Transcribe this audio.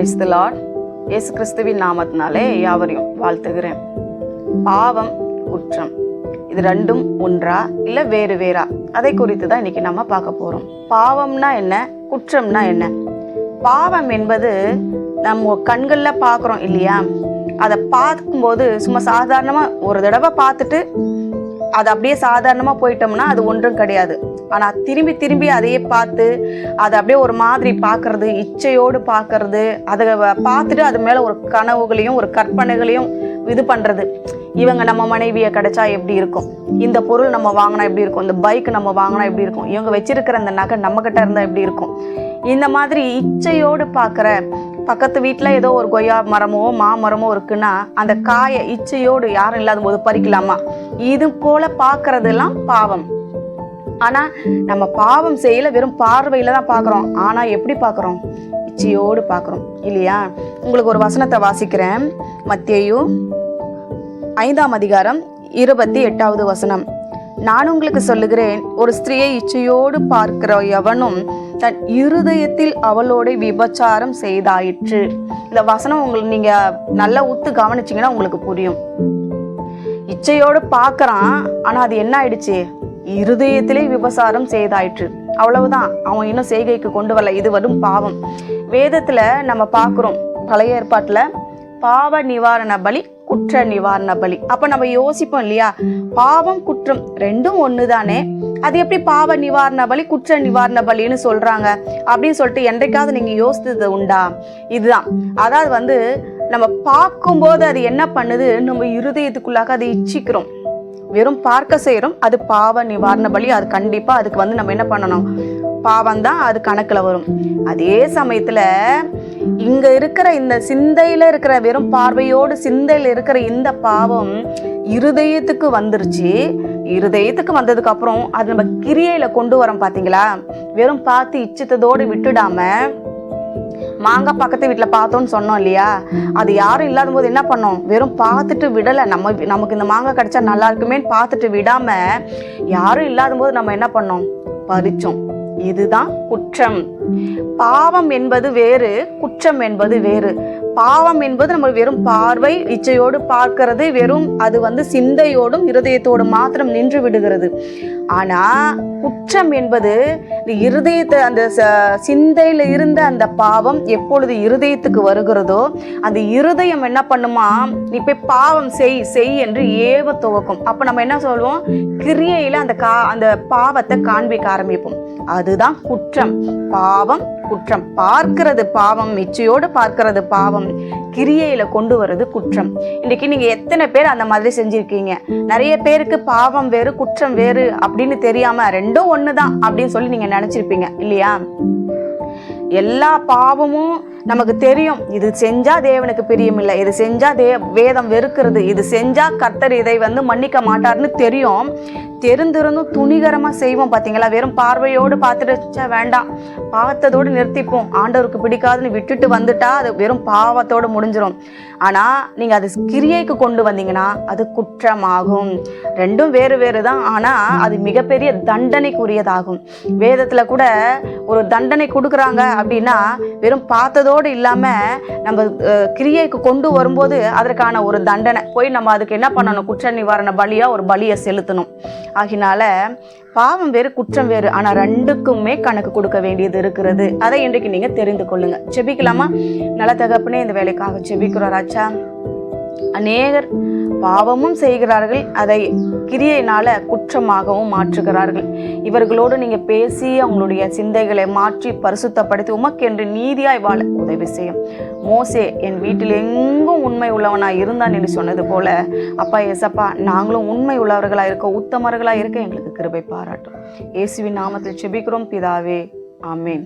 Praise the Lord. இயேசு கிறிஸ்துவின் நாமத்தினாலே யாவரையும் வாழ்த்துகிறேன். பாவம், குற்றம் இது ரெண்டும் ஒன்றா இல்லை வேறு வேறா, அதை குறித்து தான் இன்னைக்கு நம்ம பார்க்க போகிறோம். பாவம்னா என்ன, குற்றம்னா என்ன? பாவம் என்பது நம்ம கண்களில் பார்க்குறோம் இல்லையா, அதை பார்க்கும்போது சும்மா சாதாரணமாக ஒரு தடவை பார்த்துட்டு அது அப்படியே சாதாரணமாக போயிட்டோம்னா அது ஒன்றும் கிடையாது. ஆனால் திரும்பி திரும்பி அதையே பார்த்து அதை அப்படியே ஒரு மாதிரி பார்க்கறது, இச்சையோடு பார்க்கறது, அதை பார்த்துட்டு அது மேலே ஒரு கனவுகளையும் ஒரு கற்பனைகளையும் இது பண்ணுறது. இவங்க நம்ம மனைவியை கிடைச்சா எப்படி இருக்கும், இந்த பொருள் நம்ம வாங்கினா எப்படி இருக்கும், இந்த பைக் நம்ம வாங்கினா எப்படி இருக்கும், இவங்க வச்சிருக்கிற அந்த நகை நம்மக்கிட்ட இருந்தால் எப்படி இருக்கும், இந்த மாதிரி இச்சையோடு பார்க்குற. பக்கத்து வீட்டில் ஏதோ ஒரு கொய்யா மரமோ மாமரமோ இருக்குன்னா அந்த காயை இச்சையோடு யாரும் இல்லாத போது பறிக்கலாமா, இது போல பார்க்கறதெல்லாம் பாவம். ஆனால் நம்ம பாவம் செய்யல, வெறும் பார்வையில் தான் பார்க்குறோம். ஆனால் எப்படி பார்க்குறோம்? இச்சையோடு பார்க்குறோம் இல்லையா? உங்களுக்கு ஒரு வசனத்தை வாசிக்கிறேன். மத்தேயு 5ஆம் அதிகாரம் 28வது வசனம். நான் உங்களுக்கு சொல்லுகிறேன், ஒரு ஸ்திரீயை இச்சையோடு பார்க்கிற எவனும் தன் இருதயத்தில் அவளோட விபச்சாரம் செய்தாயிற்று. இந்த வசனம் உங்களுக்கு நீங்கள் நல்லா உத்து கவனிச்சிங்கன்னா உங்களுக்கு புரியும். இச்சையோடு பார்க்குறான், ஆனால் அது என்ன ஆயிடுச்சு? இருதயத்திலே விபச்சாரம் செய்தாயிற்று. அவ்வளவுதான், அவன் இன்னும் செய்கைக்கு கொண்டு வரல. இது வரும் பாவம். வேதத்தில் நம்ம பார்க்குறோம், பழைய ஏற்பாட்டில் பாவ நிவாரண பலி, குற்ற நிவாரண பலி. அப்போ நம்ம யோசிப்போம் இல்லையா, பாவம் குற்றம் ரெண்டும் ஒன்று தானே, அது எப்படி பாவ நிவாரண பலி குற்ற நிவாரண பலின்னு சொல்கிறாங்க அப்படின்னு சொல்லிட்டு என்றைக்காவது நீங்கள் யோசித்தது உண்டா? இதுதான், அதாவது நம்ம பார்க்கும்போது அது என்ன பண்ணுது, நம்ம இருதயத்துக்குள்ளாக அதை இச்சிக்கிறோம், வெறும் பார்க்க செய்கிறோம். அது பாவ நிவாரண பலி. அது கண்டிப்பாக அதுக்கு நம்ம என்ன பண்ணணும்? பாவம் தான் அது கணக்கில் வரும். அதே சமயத்தில் இங்கே இருக்கிற இந்த சிந்தையில் இருக்கிற வெறும் பார்வையோடு சிந்தையில் இருக்கிற இந்த பாவம் இருதயத்துக்கு வந்துருச்சு. இருதயத்துக்கு வந்ததுக்கு அப்புறம் அது நம்ம கிரியையில் கொண்டு வரோம். பார்த்தீங்களா, வெறும் பார்த்து இச்சித்ததோடு விட்டுடாம, மாங்காய் பக்கத்து வீட்டில் பார்த்தோன்னு சொன்னோம் இல்லையா, அது யாரும் இல்லாத போது என்ன பண்ணோம்? வெறும் பார்த்துட்டு விடலை. நமக்கு இந்த மாங்காய் கிடைச்சா நல்லா இருக்குமேன்னு பார்த்துட்டு விடாம, யாரும் இல்லாத போது நம்ம என்ன பண்ணோம்? பறிச்சோம். இதுதான் குற்றம். பாவம் என்பது வேறு, குற்றம் என்பது வேறு. பாவம் என்பது நம்ம வெறும் பார்வை இச்சையோடு பார்க்கிறது, வெறும் அது சிந்தையோடும் இருதயத்தோடும் மாத்திரம் நின்று விடுகிறது. ஆனா குற்றம் என்பது இருதயத்தை, அந்த சிந்தையில இருந்த அந்த பாவம் எப்பொழுது இருதயத்துக்கு வருகிறதோ அந்த இருதயம் என்ன பண்ணுமா, நீ போய் பாவம் செய் என்று ஏவ துவக்கும். அப்ப நம்ம என்ன சொல்லுவோம்? கிரியையில அந்த பாவத்தை காண்பிக்க ஆரம்பிப்போம். அதுதான் குற்றம். பாவம் குற்றம். பார்க்கிறது பாவம், இச்சையோடு பார்க்கிறது பாவம், கிரியையில கொண்டு வர்றது குற்றம். இன்னைக்கு நீங்க எத்தனை பேர் அந்த மாதிரி செஞ்சிருக்கீங்க? நிறைய பேருக்கு பாவம் வேறு குற்றம் வேறு அப்படின்னு தெரியாம ரெண்டும் ஒண்ணுதான் அப்படின்னு சொல்லி நீங்க நினைச்சிருப்பீங்க இல்லையா? எல்லா பாவமும் நமக்கு தெரியும். இது செஞ்சா தேவனுக்கு பிரியமில்லை, இது செஞ்சா வேதம் வெறுக்கிறது, இது செஞ்சா கர்த்தர் இதை மன்னிக்க மாட்டார்னு தெரியும். தெரிந்திருந்தும் துணிகரமாக செய்வோம். பார்த்தீங்களா, வெறும் பார்வையோடு பார்த்துட்டு வேண்டாம், பாவத்தோடு நிறுத்திப்போம், ஆண்டவருக்கு பிடிக்காதுன்னு விட்டுட்டு வந்துட்டா அது வெறும் பாவத்தோடு முடிஞ்சிடும். ஆனால் நீங்கள் அது கிரியைக்கு கொண்டு வந்தீங்கன்னா அது குற்றமாகும். ரெண்டும் வேறு வேறு தான், ஆனால் அது மிகப்பெரிய தண்டனைக்குரியதாகும். வேதத்தில் கூட ஒரு தண்டனை கொடுக்குறாங்க அப்படின்னா வெறும் பார்த்ததோடு இல்லாமல் நம்ம கிரியைக்கு கொண்டு வரும்போது அதற்கான ஒரு தண்டனை போய் நம்ம அதுக்கு என்ன பண்ணணும்? குற்ற நிவாரண பலியாக ஒரு பலியை செலுத்தணும். ஆகினால பாவம் வேறு குற்றம் வேறு, ஆனால் ரெண்டுக்குமே கணக்கு கொடுக்க வேண்டியது இருக்கிறது. அதை இன்றைக்கு நீங்கள் தெரிந்து கொள்ளுங்க. செபிக்கலாமா? நல்ல தகப்பனே, இந்த வேலைக்காக செபிக்கிறோம் ராஜா. அநேகர் பாவமும் செய்கிறார்கள், அதை கிரியையினால குற்றமாகவும் மாற்றுகிறார்கள். இவர்களோடு நீங்க பேசி அவங்களுடைய சிந்தைகளை மாற்றி பரிசுத்தப்படுத்தி உமக்கென்று நீதியாய் வாழ உதவி செய்யும். மோசே என் வீட்டில் எங்கும் உண்மை உள்ளவனாய் இருந்தான் என்று சொன்னது போல அப்பா ஏசப்பா, நாங்களும் உண்மை உள்ளவர்களா இருக்க, உத்தமர்களா இருக்க எங்களுக்கு கிருபை பாராட்டும். இயேசுவின் நாமத்தில் செபிக்கிறோம் பிதாவே, ஆமேன்.